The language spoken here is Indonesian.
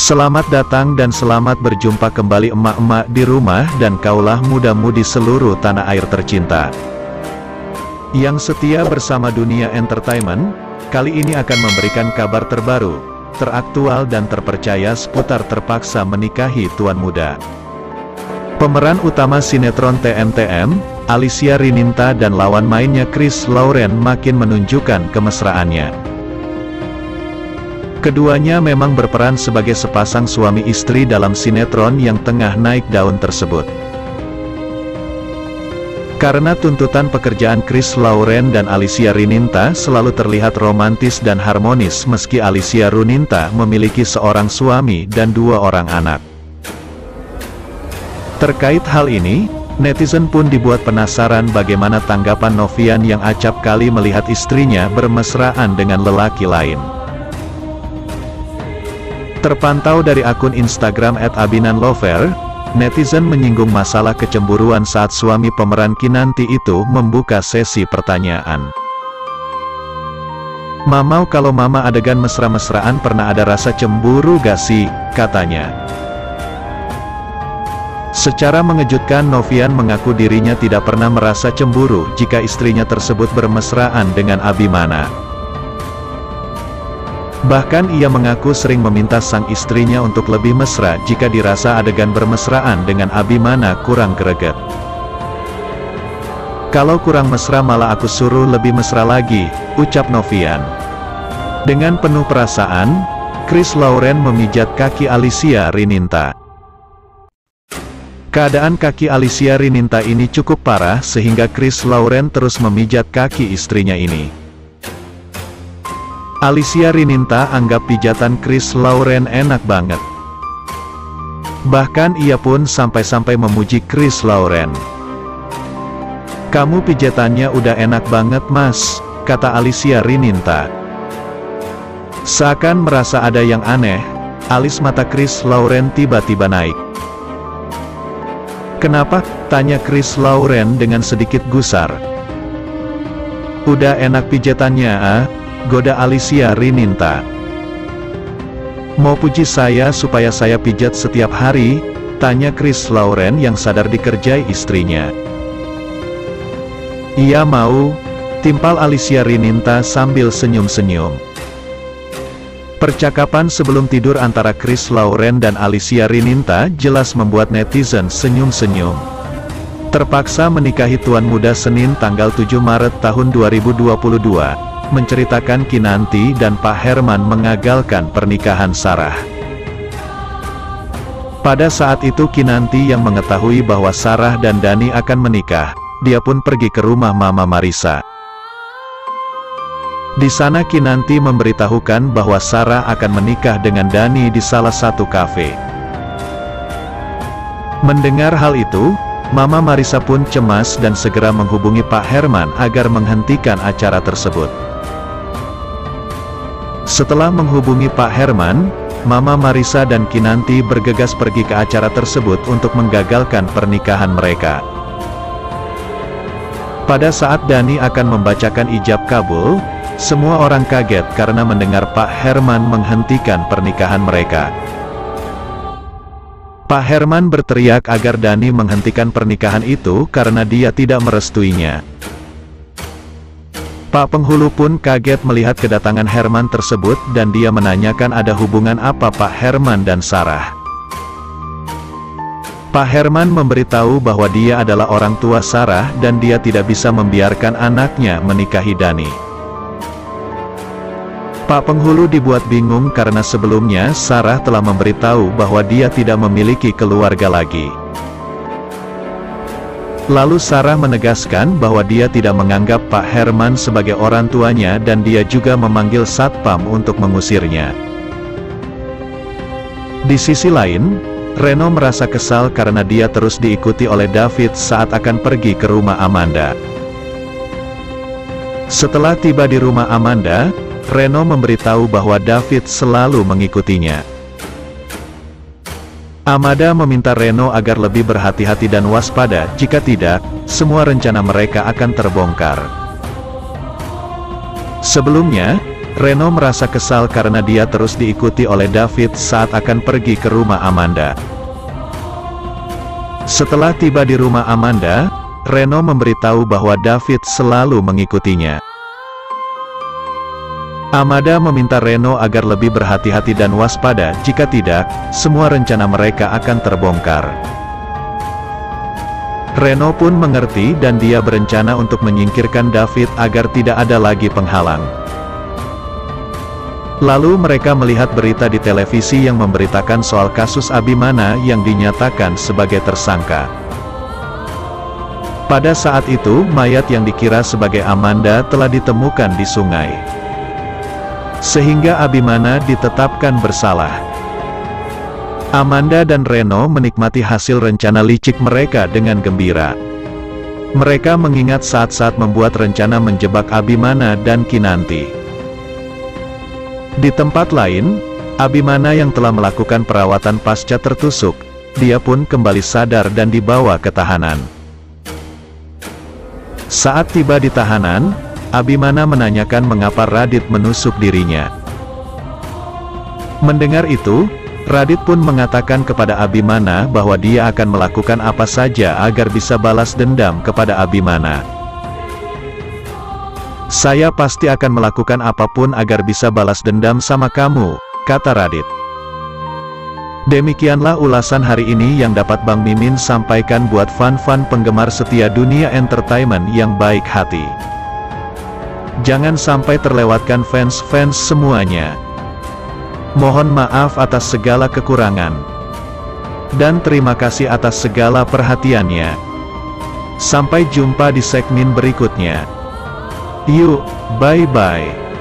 Selamat datang dan selamat berjumpa kembali emak-emak di rumah dan kaulah muda-mudi seluruh tanah air tercinta yang setia bersama Dunia Entertainment. Kali ini akan memberikan kabar terbaru, teraktual dan terpercaya seputar terpaksa menikahi tuan muda. Pemeran utama sinetron TMTM, Alicia Rininta dan lawan mainnya Chris Lauren makin menunjukkan kemesraannya. Keduanya memang berperan sebagai sepasang suami istri dalam sinetron yang tengah naik daun tersebut. Karena tuntutan pekerjaan, Chris Lauren dan Alicia Rininta selalu terlihat romantis dan harmonis meski Alicia Rininta memiliki seorang suami dan 2 orang anak. Terkait hal ini, netizen pun dibuat penasaran bagaimana tanggapan Novian yang acap kali melihat istrinya bermesraan dengan lelaki lain. Terpantau dari akun Instagram @abinanlover, netizen menyinggung masalah kecemburuan saat suami pemeran Kinanti itu membuka sesi pertanyaan. "Mamau, kalau mama adegan mesra-mesraan pernah ada rasa cemburu gak sih?" katanya. Secara mengejutkan, Novian mengaku dirinya tidak pernah merasa cemburu jika istrinya tersebut bermesraan dengan Abimana. Bahkan ia mengaku sering meminta sang istrinya untuk lebih mesra jika dirasa adegan bermesraan dengan Abimana kurang greget. "Kalau kurang mesra malah aku suruh lebih mesra lagi," ucap Novian. Dengan penuh perasaan, Chris Lauren memijat kaki Alicia Rininta. Keadaan kaki Alicia Rininta ini cukup parah sehingga Chris Lauren terus memijat kaki istrinya ini. Alicia Rininta anggap pijatan Chris Lauren enak banget. Bahkan ia pun sampai-sampai memuji Chris Lauren. "Kamu pijatannya udah enak banget mas," kata Alicia Rininta. Seakan merasa ada yang aneh, alis mata Chris Lauren tiba-tiba naik. "Kenapa?" tanya Chris Lauren dengan sedikit gusar. "Udah enak pijatannya ah," goda Alicia Rininta. "Mau puji saya supaya saya pijat setiap hari?" tanya Chris Lauren yang sadar dikerjai istrinya. "Iya mau," timpal Alicia Rininta sambil senyum-senyum. Percakapan sebelum tidur antara Chris Lauren dan Alicia Rininta jelas membuat netizen senyum-senyum. Terpaksa menikahi tuan muda Senin tanggal 7 Maret tahun 2022. Menceritakan Kinanti dan Pak Herman mengagalkan pernikahan Sarah. Pada saat itu Kinanti yang mengetahui bahwa Sarah dan Dani akan menikah, dia pun pergi ke rumah Mama Marissa. Di sana Kinanti memberitahukan bahwa Sarah akan menikah dengan Dani di salah satu kafe. Mendengar hal itu, Mama Marissa pun cemas dan segera menghubungi Pak Herman agar menghentikan acara tersebut. Setelah menghubungi Pak Herman, Mama Marissa dan Kinanti bergegas pergi ke acara tersebut untuk menggagalkan pernikahan mereka. Pada saat Dani akan membacakan ijab kabul, semua orang kaget karena mendengar Pak Herman menghentikan pernikahan mereka. Pak Herman berteriak agar Dani menghentikan pernikahan itu karena dia tidak merestuinya. Pak Penghulu pun kaget melihat kedatangan Herman tersebut dan dia menanyakan ada hubungan apa Pak Herman dan Sarah. Pak Herman memberitahu bahwa dia adalah orang tua Sarah dan dia tidak bisa membiarkan anaknya menikahi Dani. Pak Penghulu dibuat bingung karena sebelumnya Sarah telah memberitahu bahwa dia tidak memiliki keluarga lagi. Lalu Sarah menegaskan bahwa dia tidak menganggap Pak Herman sebagai orang tuanya dan dia juga memanggil satpam untuk mengusirnya. Di sisi lain, Reno merasa kesal karena dia terus diikuti oleh David saat akan pergi ke rumah Amanda. Setelah tiba di rumah Amanda, Reno memberitahu bahwa David selalu mengikutinya. Amanda meminta Reno agar lebih berhati-hati dan waspada, jika tidak, semua rencana mereka akan terbongkar. Sebelumnya, Reno merasa kesal karena dia terus diikuti oleh David saat akan pergi ke rumah Amanda. Setelah tiba di rumah Amanda, Reno memberitahu bahwa David selalu mengikutinya. Amanda meminta Reno agar lebih berhati-hati dan waspada, jika tidak, semua rencana mereka akan terbongkar. Reno pun mengerti dan dia berencana untuk menyingkirkan David agar tidak ada lagi penghalang. Lalu mereka melihat berita di televisi yang memberitakan soal kasus Abimana yang dinyatakan sebagai tersangka. Pada saat itu, mayat yang dikira sebagai Amanda telah ditemukan di sungai. Sehingga Abimana ditetapkan bersalah. Amanda dan Reno menikmati hasil rencana licik mereka dengan gembira. Mereka mengingat saat-saat membuat rencana menjebak Abimana dan Kinanti. Di tempat lain, Abimana yang telah melakukan perawatan pasca tertusuk, dia pun kembali sadar dan dibawa ke tahanan. Saat tiba di tahanan, Abimana menanyakan mengapa Radit menusuk dirinya. Mendengar itu, Radit pun mengatakan kepada Abimana bahwa dia akan melakukan apa saja agar bisa balas dendam kepada Abimana. "Saya pasti akan melakukan apapun agar bisa balas dendam sama kamu," kata Radit. Demikianlah ulasan hari ini yang dapat Bang Mimin sampaikan buat fan-fan penggemar setia dunia entertainment yang baik hati. Jangan sampai terlewatkan fans-fans semuanya. Mohon maaf atas segala kekurangan. Dan terima kasih atas segala perhatiannya. Sampai jumpa di segmen berikutnya. Yuk, bye-bye.